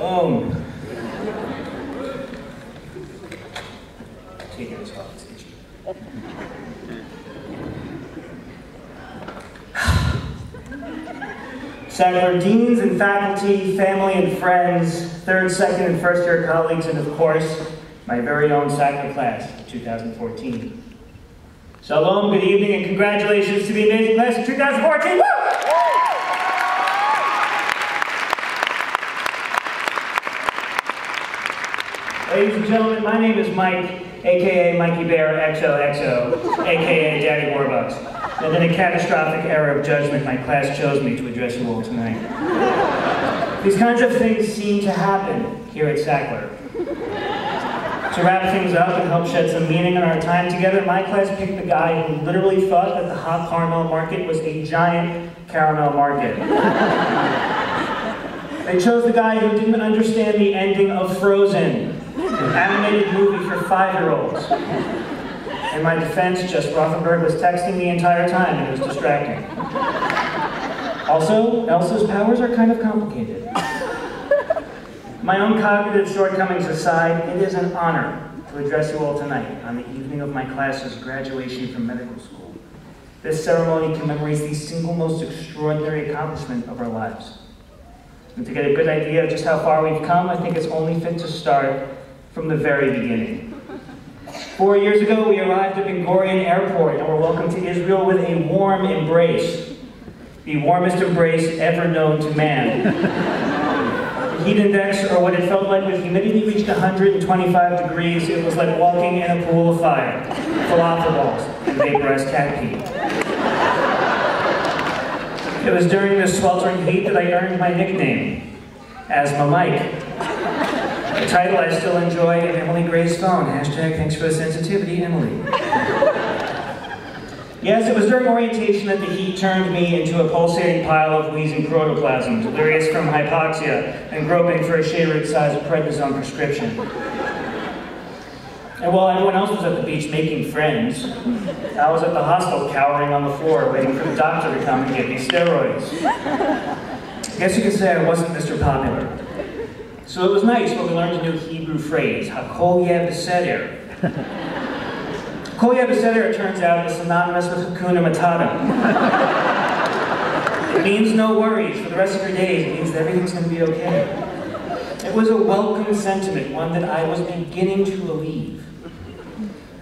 Shalom. Taking this off, it's itchy. Sackler deans and faculty, family and friends, third, second, and first year colleagues, and of course, my very own Sackler class of 2014. Shalom, good evening, and congratulations to the amazing class of 2014. Woo! Ladies and gentlemen, my name is Mike, aka Mikey Bear XOXO, aka Daddy Warbucks. And in a catastrophic error of judgment, my class chose me to address you all tonight. These kinds of things seem to happen here at Sackler. To wrap things up and help shed some meaning in our time together, my class picked the guy who literally thought that the hot caramel market was a giant caramel market. They chose the guy who didn't understand the ending of Frozen, an animated movie for 5-year-olds. In my defense, Jess Rothenberg was texting the entire time and it was distracting. Also, Elsa's powers are kind of complicated. My own cognitive shortcomings aside, it is an honor to address you all tonight on the evening of my class's graduation from medical school. This ceremony commemorates the single most extraordinary accomplishment of our lives. And to get a good idea of just how far we've come, I think it's only fit to start from the very beginning. 4 years ago, we arrived at Ben Gurion Airport and were welcomed to Israel with a warm embrace. The warmest embrace ever known to man. The heat index, or what it felt like when humidity reached 125 degrees, it was like walking in a pool of fire, falafel balls, and vaporized cat pee. It was during this sweltering heat that I earned my nickname, Asthma Mike. A title I still enjoy in Emily Gray's phone. Hashtag thanks for the sensitivity, Emily. Yes, it was during orientation that the heat turned me into a pulsating pile of wheezing protoplasm, delirious from hypoxia, and groping for a Shay-Root-sized prednisone prescription. And while everyone else was at the beach making friends, I was at the hospital cowering on the floor, waiting for the doctor to come and give me steroids. I guess you could say I wasn't Mr. Popular. So it was nice when we learned a new Hebrew phrase, Hakol Yeh Beseder. Hakol Yeh Beseder, it turns out, is synonymous with Hakuna Matata. It means no worries for the rest of your days. It means that everything's going to be okay. It was a welcome sentiment, one that I was beginning to believe.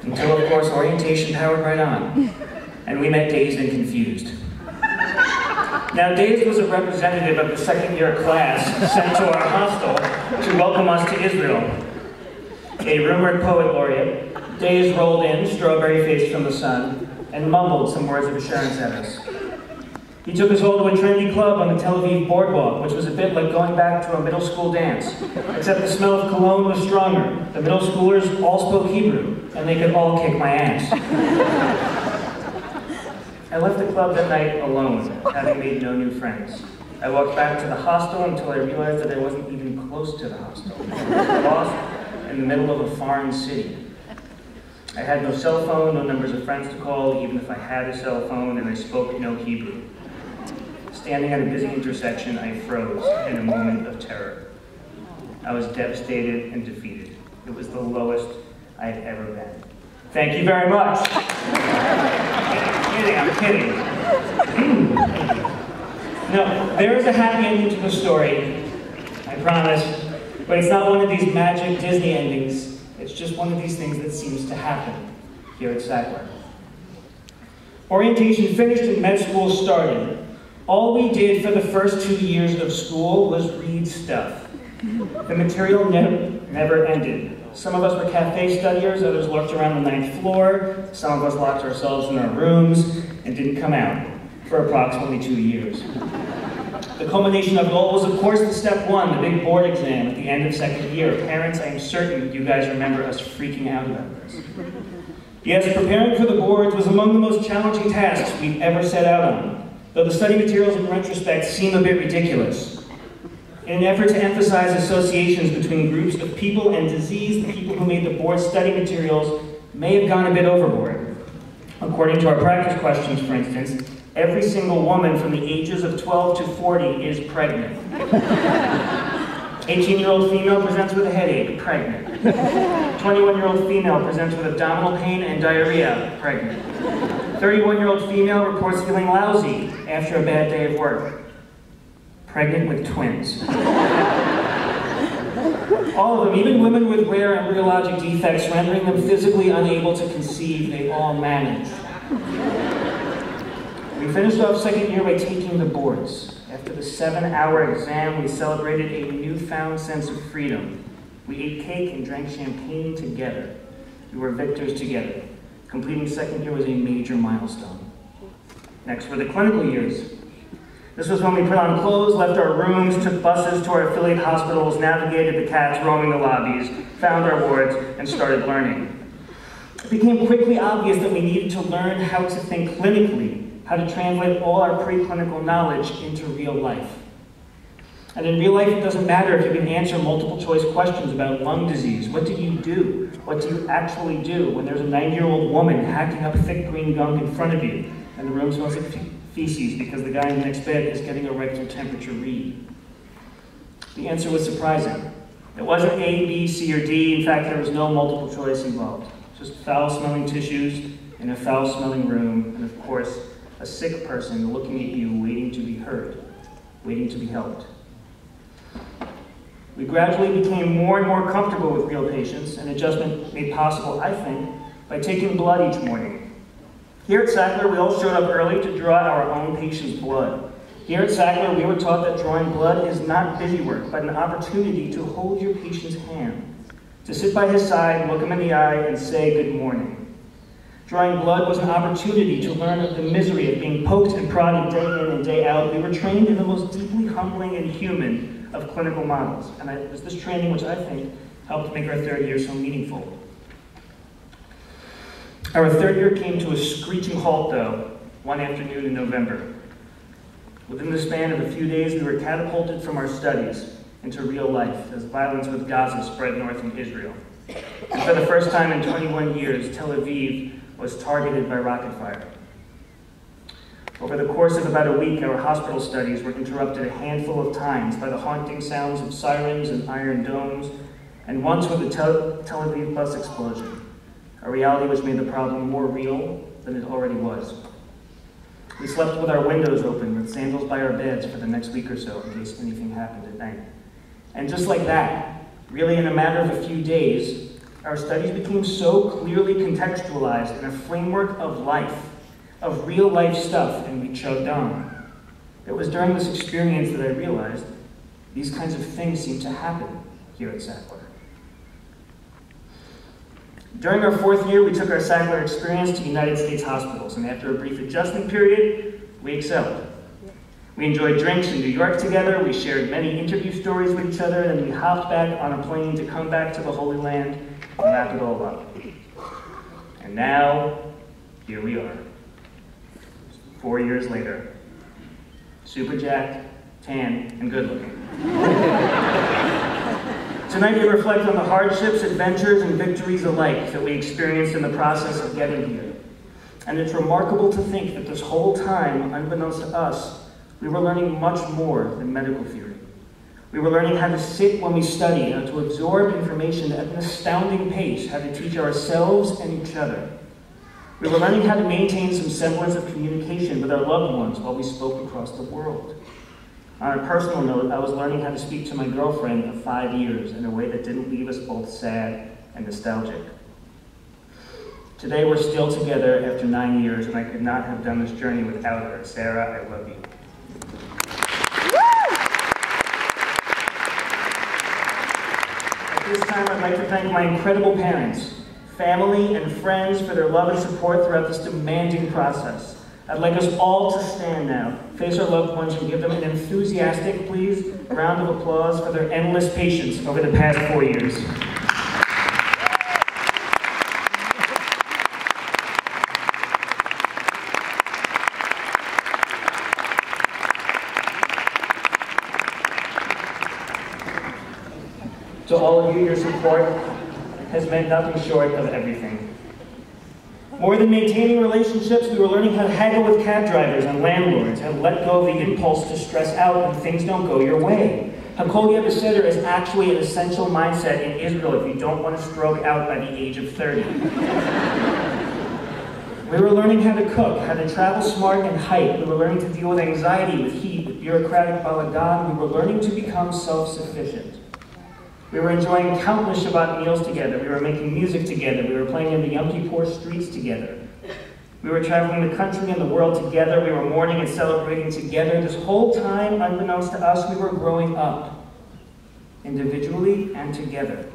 Until, of course, orientation powered right on, and we met dazed and confused. Now, Dazed was a representative of the second-year class sent to our hostel to welcome us to Israel. A rumored poet laureate, Dazed rolled in, strawberry-faced from the sun, and mumbled some words of assurance at us. He took us all to a trendy club on the Tel Aviv boardwalk, which was a bit like going back to a middle school dance, except the smell of cologne was stronger. The middle schoolers all spoke Hebrew, and they could all kick my ass. I left the club that night alone, having made no new friends. I walked back to the hostel until I realized that I wasn't even close to the hostel. Lost in the middle of a foreign city. I had no cell phone, no numbers of friends to call, even if I had a cell phone, and I spoke no Hebrew. Standing at a busy intersection, I froze in a moment of terror. I was devastated and defeated. It was the lowest I had ever been. Thank you very much. I'm kidding. No, there is a happy ending to the story, I promise, but it's not one of these magic Disney endings. It's just one of these things that seems to happen here at Sackler. Orientation finished and med school started. All we did for the first 2 years of school was read stuff. The material never ended. Some of us were cafe studiers, others lurked around the 9th floor, some of us locked ourselves in our rooms and didn't come out for approximately 2 years. The culmination of it all was, of course, the step 1, the big board exam at the end of 2nd year. Parents, I am certain you guys remember us freaking out about this. Yes, preparing for the boards was among the most challenging tasks we've ever set out on, though the study materials in retrospect seem a bit ridiculous. In an effort to emphasize associations between groups of people and disease, the people who made the board study materials may have gone a bit overboard. According to our practice questions, for instance, every single woman from the ages of 12 to 40 is pregnant. 18-year-old female presents with a headache, pregnant. 21-year-old female presents with abdominal pain and diarrhea, pregnant. 31-year-old female reports feeling lousy after a bad day of work, pregnant with twins. All of them, even women with rare embryologic defects rendering them physically unable to conceive, they all managed. We finished off second year by taking the boards. After the 7-hour exam, we celebrated a newfound sense of freedom. We ate cake and drank champagne together. We were victors together. Completing second year was a major milestone. Next were the clinical years. This was when we put on clothes, left our rooms, took buses to our affiliate hospitals, navigated the cats, roaming the lobbies, found our wards, and started learning. It became quickly obvious that we needed to learn how to think clinically, how to translate all our preclinical knowledge into real life. And in real life, it doesn't matter if you can answer multiple choice questions about lung disease. What do you do? What do you actually do when there's a 90-year-old woman hacking up thick green gunk in front of you and the room smells like feces because the guy in the next bed is getting a rectal temperature read? The answer was surprising. It wasn't A, B, C, or D. In fact, there was no multiple choice involved. Just foul-smelling tissues in a foul-smelling room, and of course, a sick person looking at you, waiting to be heard, waiting to be helped. We gradually became more and more comfortable with real patients, an adjustment made possible, I think, by taking blood each morning. Here at Sackler, we all showed up early to draw our own patient's blood. Here at Sackler, we were taught that drawing blood is not busy work, but an opportunity to hold your patient's hand, to sit by his side, look him in the eye, and say good morning. Drawing blood was an opportunity to learn of the misery of being poked and prodded day in and day out. We were trained in the most deeply humbling and human of clinical models, and it was this training which I think helped make our third year so meaningful. Our third year came to a screeching halt, though, one afternoon in November. Within the span of a few days, we were catapulted from our studies into real life as violence with Gaza spread north in Israel. And for the first time in 21 years, Tel Aviv was targeted by rocket fire. Over the course of about a week, our hospital studies were interrupted a handful of times by the haunting sounds of sirens and iron domes, and once with the Tel Aviv bus explosion, a reality which made the problem more real than it already was. We slept with our windows open, with sandals by our beds for the next week or so in case anything happened at night. And just like that, really in a matter of a few days, our studies became so clearly contextualized in a framework of life, of real life stuff, and we chugged on. It was during this experience that I realized these kinds of things seem to happen here at Sackler. During our fourth year, we took our Sackler experience to United States hospitals, and after a brief adjustment period, we excelled. We enjoyed drinks in New York together, we shared many interview stories with each other, and then we hopped back on a plane to come back to the Holy Land and wrap it all up. And now, here we are. 4 years later, super jacked, tan, and good looking. Tonight we reflect on the hardships, adventures, and victories alike that we experienced in the process of getting here. And it's remarkable to think that this whole time, unbeknownst to us, we were learning much more than medical theory. We were learning how to sit when we study, how to absorb information at an astounding pace, how to teach ourselves and each other. We were learning how to maintain some semblance of communication with our loved ones while we spoke across the world. On a personal note, I was learning how to speak to my girlfriend of 5 years in a way that didn't leave us both sad and nostalgic. Today we're still together after 9 years, and I could not have done this journey without her. Sarah, I love you. At this time, I'd like to thank my incredible parents, family, and friends for their love and support throughout this demanding process. I'd like us all to stand now, face our loved ones, and give them an enthusiastic, please, round of applause for their endless patience over the past 4 years. To all of you, your support has meant nothing short of everything. More than maintaining relationships, we were learning how to haggle with cab drivers and landlords, how to let go of the impulse to stress out when things don't go your way, Hakolia Beseder is actually an essential mindset in Israel if you don't want to stroke out by the age of 30. We were learning how to cook, how to travel smart and hike. We were learning to deal with anxiety, with heat, with bureaucratic balagan. We were learning to become self-sufficient. We were enjoying countless Shabbat meals together. We were making music together. We were playing in the Yom Kippur streets together. We were traveling the country and the world together. We were mourning and celebrating together. This whole time, unbeknownst to us, we were growing up, individually and together.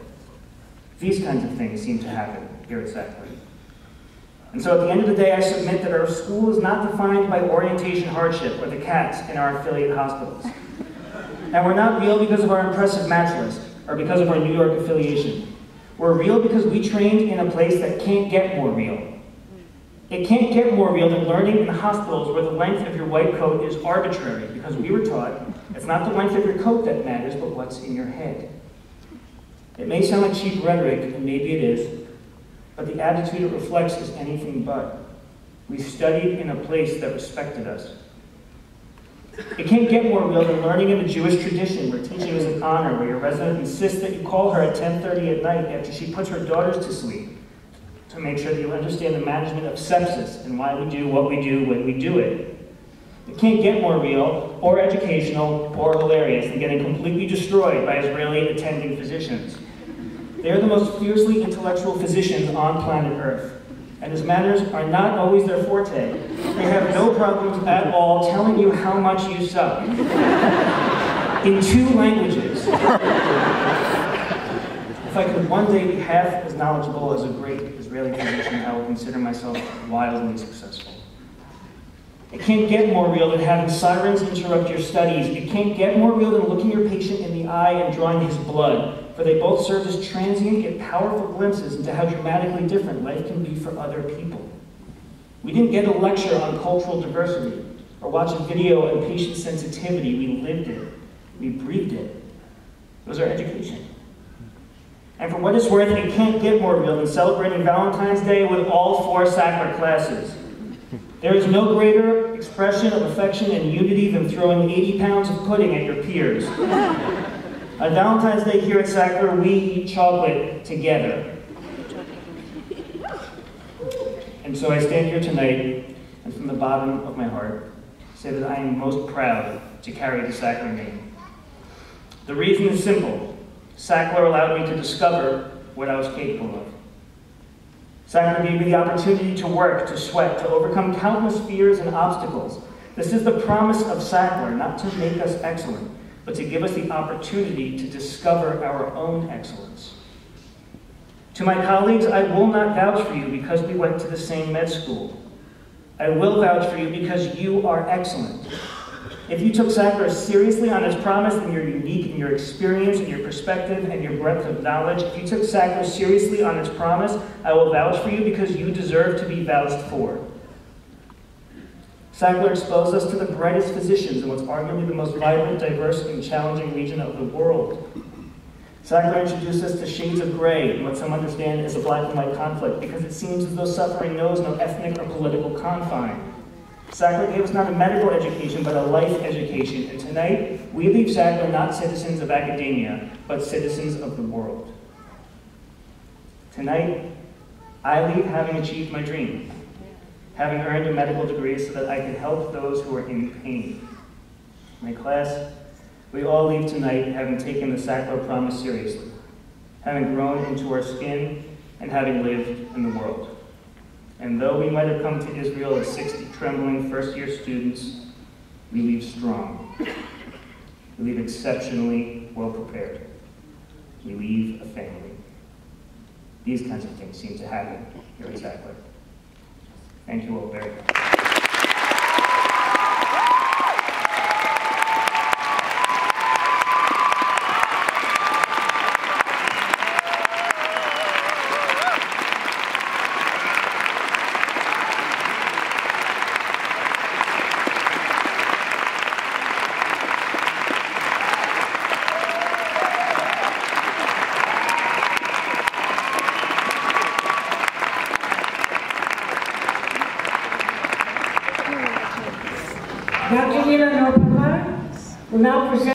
These kinds of things seem to happen here at Sackler. And so at the end of the day, I submit that our school is not defined by orientation hardship or the cats in our affiliate hospitals. And we're not real because of our impressive match list or because of our New York affiliation. We're real because we trained in a place that can't get more real. It can't get more real than learning in hospitals where the length of your white coat is arbitrary, because we were taught it's not the length of your coat that matters, but what's in your head. It may sound like cheap rhetoric, and maybe it is, but the attitude it reflects is anything but. We studied in a place that respected us. It can't get more real than learning in the Jewish tradition, where teaching is an honor, where your resident insists that you call her at 10:30 at night after she puts her daughters to sleep, to make sure that you understand the management of sepsis and why we do what we do when we do it. It can't get more real, or educational, or hilarious than getting completely destroyed by Israeli attending physicians. They are the most fiercely intellectual physicians on planet Earth, and as manners are not always their forte, they have no problems at all telling you how much you suck. In 2 languages. If I could one day be half as knowledgeable as a great Israeli physician, I would consider myself wildly successful. It can't get more real than having sirens interrupt your studies. It can't get more real than looking your patient in the eye and drawing his blood, for they both serve as transient yet powerful glimpses into how dramatically different life can be for other people. We didn't get a lecture on cultural diversity or watch a video on patient sensitivity. We lived it. We breathed it. It was our education. And for what it's worth, it can't get more real than celebrating Valentine's Day with all 4 Sackler classes. There is no greater expression of affection and unity than throwing 80 pounds of pudding at your peers. On Valentine's Day here at Sackler, we eat chocolate together. And so I stand here tonight, and from the bottom of my heart, say that I am most proud to carry the Sackler name. The reason is simple. Sackler allowed me to discover what I was capable of. Sackler gave me the opportunity to work, to sweat, to overcome countless fears and obstacles. This is the promise of Sackler, not to make us excellent, but to give us the opportunity to discover our own excellence. To my colleagues, I will not vouch for you because we went to the same med school. I will vouch for you because you are excellent. If you took Sackler seriously on its promise and your unique in your experience and your perspective and your breadth of knowledge, if you took Sackler seriously on its promise, I will vouch for you because you deserve to be vouched for. Sackler exposed us to the brightest physicians in what's arguably the most vibrant, diverse, and challenging region of the world. Sackler introduced us to shades of gray in what some understand as a black and white conflict, because it seems as though suffering knows no ethnic or political confine. Sackler gave us not a medical education, but a life education, and tonight, we leave Sackler not citizens of academia, but citizens of the world. Tonight, I leave having achieved my dream, having earned a medical degree so that I could help those who are in pain. My class, we all leave tonight having taken the Sackler promise seriously, having grown into our skin, and having lived in the world. And though we might have come to Israel as 60 trembling first-year students, we leave strong. We leave exceptionally well-prepared. We leave a family. These kinds of things seem to happen here at Sackler. Thank you all very much. Dr. Hira Nopamar will now present